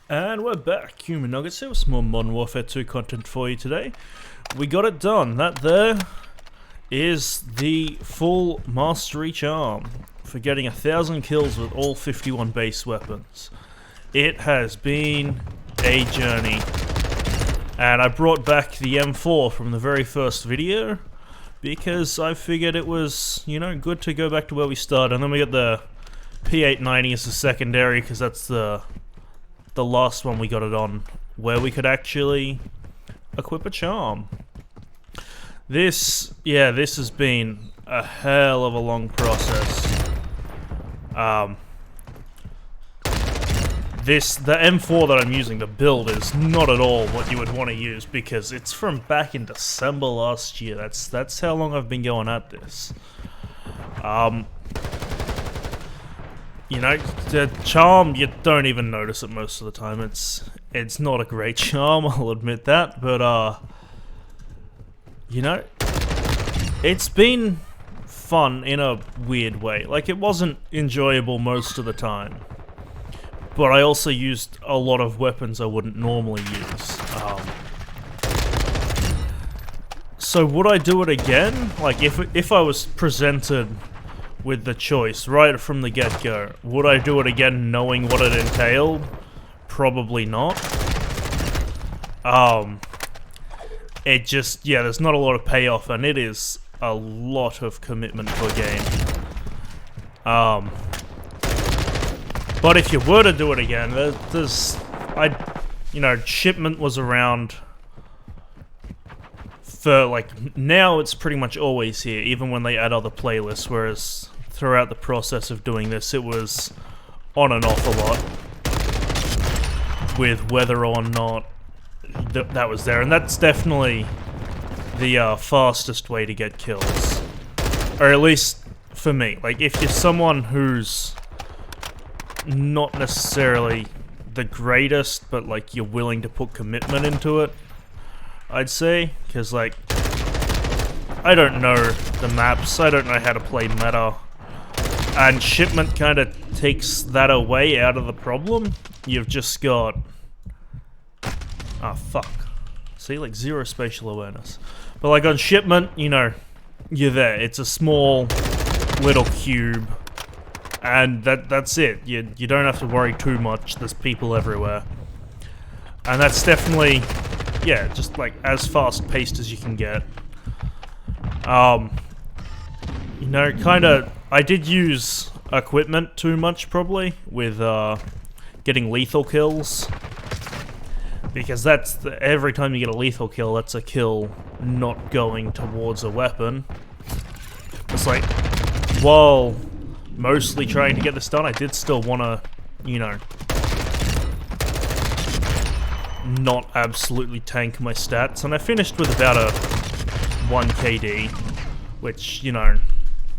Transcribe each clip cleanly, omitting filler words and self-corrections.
And we're back, Human Nuggets here with some more Modern Warfare 2 content for you today. We got it done. That there is the full mastery charm for getting 1,000 kills with all 51 base weapons. It has been a journey. And I brought back the M4 from the very first video because I figured it was, you know, good to go back to where we started. And then we got the P890 as a secondary because that's the last one we got it on, where we could actually equip a charm. This has been a hell of a long process. The M4 that I'm using, the build, is not at all what you would want to use because it's from back in December last year. That's how long I've been going at this. You know, the charm, you don't even notice it most of the time. It's not a great charm, I'll admit that, but, you know, it's been fun in a weird way. Like, it wasn't enjoyable most of the time, but I also used a lot of weapons I wouldn't normally use. So would I do it again? Like, if I was presented with the choice right from the get-go, would I do it again knowing what it entailed? Probably not. It just, yeah, there's not a lot of payoff, and it is a lot of commitment to a game. But if you were to do it again, you know, shipment was around for, like, now it's pretty much always here, even when they add other playlists, whereas throughout the process of doing this, it was on and off a lot with whether or not that was there. And that's definitely the fastest way to get kills. Or at least for me. Like, if you're someone who's not necessarily the greatest, but, like, you're willing to put commitment into it, I'd say. Because, like, I don't know the maps, I don't know how to play meta. And shipment kind of takes that away out of the problem. You've just got... ah, fuck. See, like, zero spatial awareness. But, like, on shipment, you know, you're there. It's a small little cube. And that's it. You don't have to worry too much. There's people everywhere. And that's definitely, yeah, just, like, as fast-paced as you can get. You know, kind of... I did use equipment too much, probably, with getting lethal kills. Because that's every time you get a lethal kill, that's a kill not going towards a weapon. It's like, while mostly trying to get this done, I did still want to, you know, not absolutely tank my stats. And I finished with about a 1 KD, which, you know,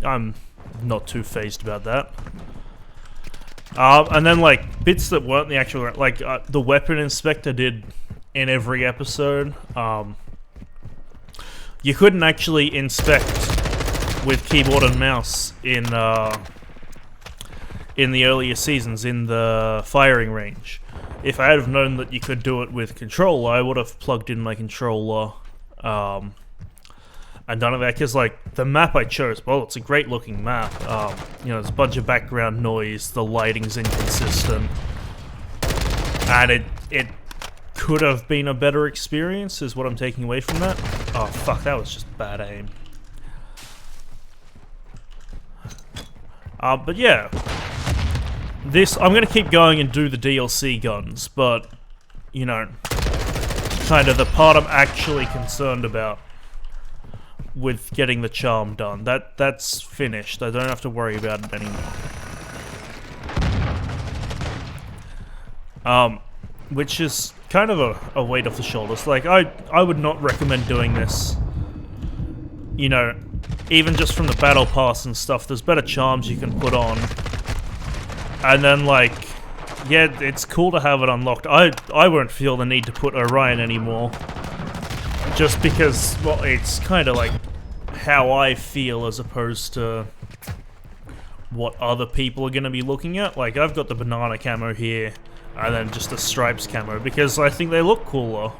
I'm not too phased about that. And then, like, bits that weren't the actual, like, the weapon inspector did in every episode. You couldn't actually inspect with keyboard and mouse in the earlier seasons in the firing range. If I had have known that you could do it with controller, I would have plugged in my controller, and done it there, because, like, the map I chose, well, it's a great looking map. You know, there's a bunch of background noise, the lighting's inconsistent, and it could have been a better experience, is what I'm taking away from that. Oh, fuck, that was just bad aim. But yeah, I'm gonna keep going and do the DLC guns, but, you know, kind of the part I'm actually concerned about with getting the charm done. That's finished. I don't have to worry about it anymore. Which is kind of a weight off the shoulders. Like, I would not recommend doing this. You know, even just from the battle pass and stuff, there's better charms you can put on. And then, like, yeah, it's cool to have it unlocked. I won't feel the need to put Orion anymore. Just because, well, it's kind of like how I feel as opposed to what other people are going to be looking at. Like, I've got the banana camo here, and then just the stripes camo, because I think they look cooler.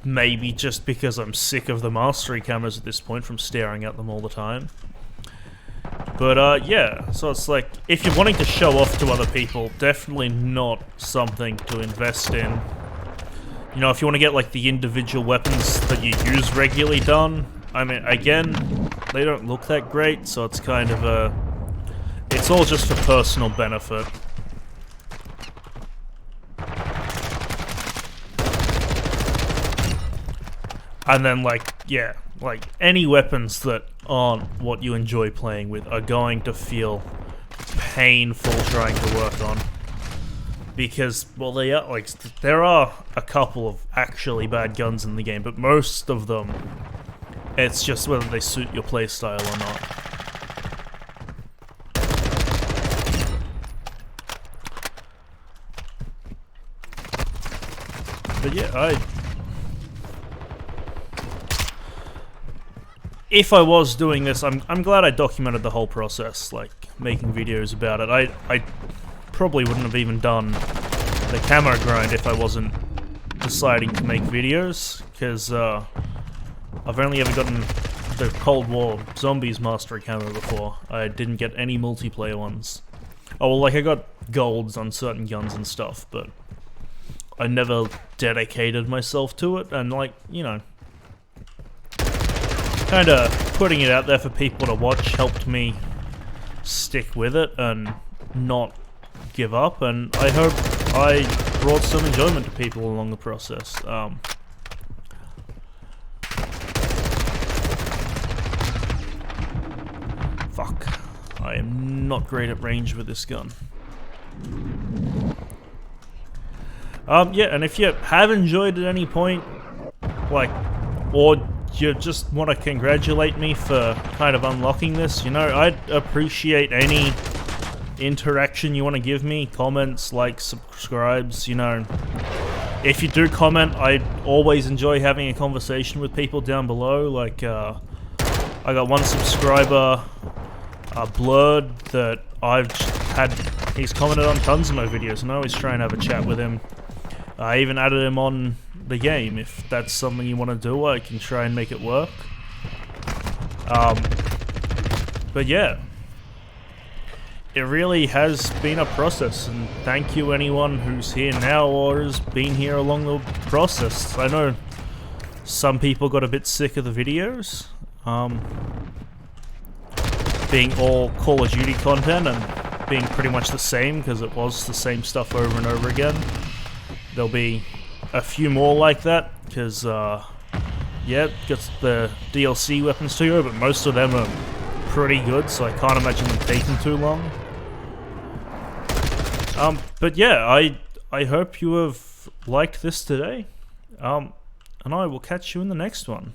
Maybe just because I'm sick of the mastery camos at this point from staring at them all the time. But, yeah, so it's like, if you're wanting to show off to other people, definitely not something to invest in. You know, if you want to get, like, the individual weapons that you use regularly done, I mean, again, they don't look that great, so it's kind of a... It's all just for personal benefit. And then, like, yeah, like, any weapons that aren't what you enjoy playing with are going to feel painful trying to work on. Because, well, they are, like, there are a couple of actually bad guns in the game, but most of them, it's just whether they suit your playstyle or not. But yeah, if I was doing this, I'm glad I documented the whole process, like, making videos about it. I probably wouldn't have even done the camo grind if I wasn't deciding to make videos, because I've only ever gotten the Cold War Zombies Mastery camo before. I didn't get any multiplayer ones. Oh, well, like, I got golds on certain guns and stuff, but I never dedicated myself to it, and, like, you know, kind of putting it out there for people to watch helped me stick with it and not give up, and I hope I brought some enjoyment to people along the process. Fuck. I am not great at range with this gun. Yeah, and if you have enjoyed at any point, like, or you just want to congratulate me for kind of unlocking this, you know, I'd appreciate any interaction you want to give me. Comments, likes, subscribes, you know. If you do comment, I always enjoy having a conversation with people down below. Like, I got one subscriber, Blurred, that I've had, he's commented on tons of my videos, and I always try and have a chat with him. I even added him on the game. If that's something you want to do, I can try and make it work. But yeah, it really has been a process, and thank you anyone who's here now or has been here along the process. I know some people got a bit sick of the videos, being all Call of Duty content and being pretty much the same, because it was the same stuff over and over again. There'll be a few more like that, because, yeah, gets the DLC weapons to go, but most of them are pretty good, so I can't imagine them taking too long. But yeah, I hope you have liked this today, and I will catch you in the next one.